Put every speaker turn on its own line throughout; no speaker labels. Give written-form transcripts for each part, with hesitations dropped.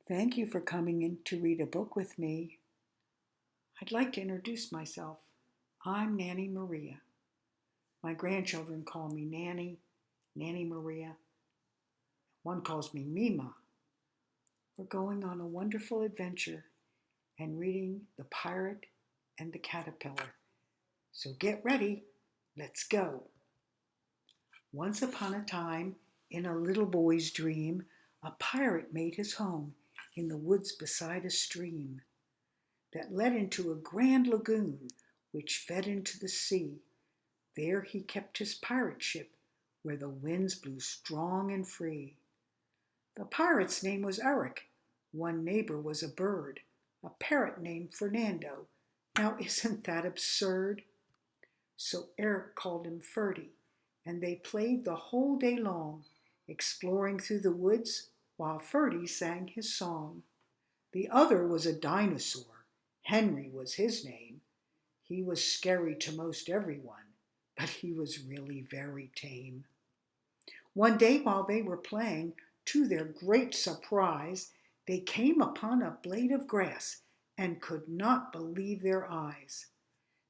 Thank you for coming in to read a book with me. I'd like to introduce myself. I'm Nanny Maria. My grandchildren call me Nanny, Nanny Maria. One calls me Mima. We're going on a wonderful adventure and reading The Pirate and the Caterpillar. So get ready, let's go. Once upon a time, in a little boy's dream, a pirate made his home in the woods beside a stream that led into a grand lagoon which fed into the sea. There he kept his pirate ship, where the winds blew strong and free. The pirate's name was Eric. One neighbor was a bird, a parrot named Fernando. Now isn't that absurd? So Eric called him Ferdy, and they played the whole day long, exploring through the woods while Ferdy sang his song. The other was a dinosaur. Henry was his name. He was scary to most everyone, but he was really very tame. One day while they were playing, to their great surprise, they came upon a blade of grass and could not believe their eyes.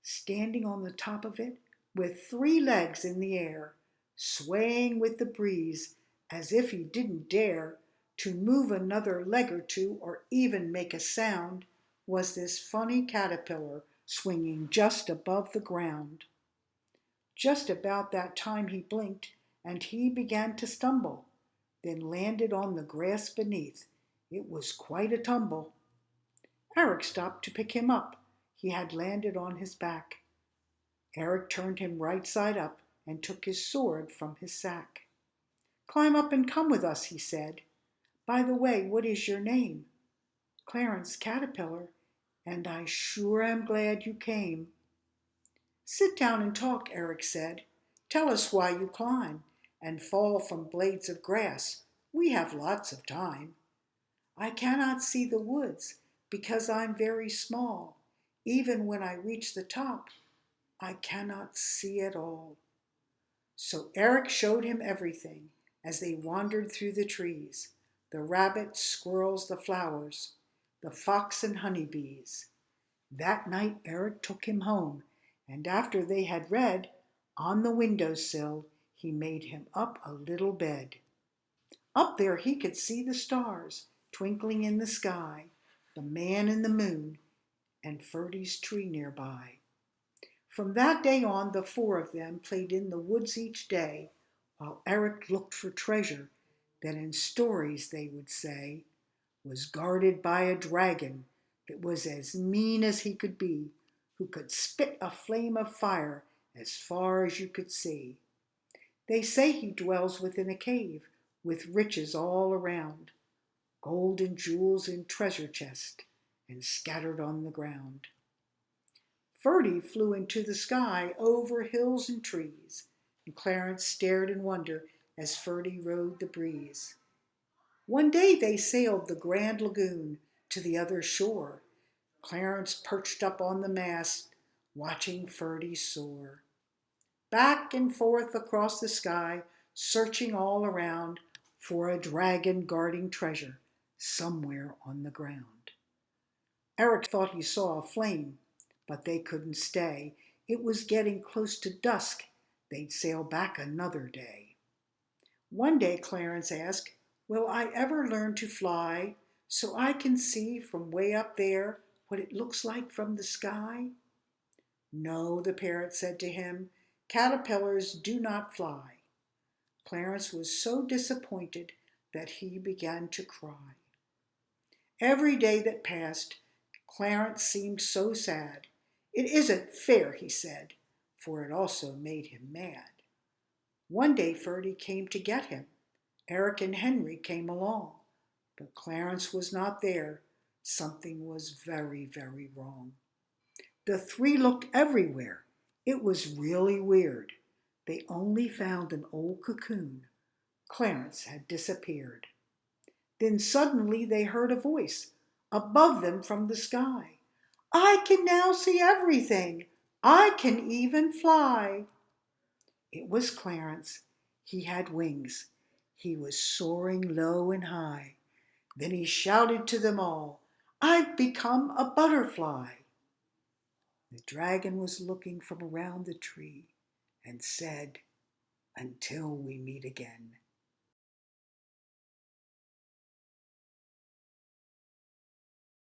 Standing on the top of it, with 3 legs in the air, swaying with the breeze as if he didn't dare to move another leg or two or even make a sound, was this funny caterpillar swinging just above the ground. Just about that time he blinked, and he began to stumble, then landed on the grass beneath. It was quite a tumble. Eric stopped to pick him up. He had landed on his back. Eric turned him right side up and took his sword from his sack. "Climb up and come with us," he said. "By the way, what is your name?" "Clarence Caterpillar, and I sure am glad you came." "Sit down and talk," Eric said. "Tell us why you climb and fall from blades of grass. We have lots of time." "I cannot see the woods because I'm very small. Even when I reach the top, I cannot see at all." So Eric showed him everything as they wandered through the trees, the rabbits, squirrels, the flowers, the fox and honeybees. That night Eric took him home, and after they had read, on the window sill he made him up a little bed. Up there he could see the stars twinkling in the sky, the man in the moon, and Ferdy's tree nearby. From that day on, the 4 of them played in the woods each day, while Eric looked for treasure that in stories they would say was guarded by a dragon that was as mean as he could be, who could spit a flame of fire as far as you could see. They say he dwells within a cave with riches all around, gold and jewels in treasure chest and scattered on the ground. Ferdy flew into the sky over hills and trees, and Clarence stared in wonder as Ferdy rode the breeze. One day they sailed the grand lagoon to the other shore. Clarence perched up on the mast, watching Ferdy soar. Back and forth across the sky, searching all around for a dragon guarding treasure somewhere on the ground. Eric thought he saw a flame, but they couldn't stay. It was getting close to dusk. They'd sail back another day. One day Clarence asked, "Will I ever learn to fly so I can see from way up there what it looks like from the sky?" "No," the parrot said to him, "caterpillars do not fly." Clarence was so disappointed that he began to cry. Every day that passed, Clarence seemed so sad. "It isn't fair," he said, for it also made him mad. One day Ferdy came to get him. Eric and Henry came along, but Clarence was not there. Something was very, very wrong. The 3 looked everywhere. It was really weird. They only found an old cocoon. Clarence had disappeared. Then suddenly they heard a voice above them from the sky. "I can now see everything. I can even fly." It was Clarence. He had wings. He was soaring low and high. Then he shouted to them all, "I've become a butterfly." The dragon was looking from around the tree and said, "Until we meet again."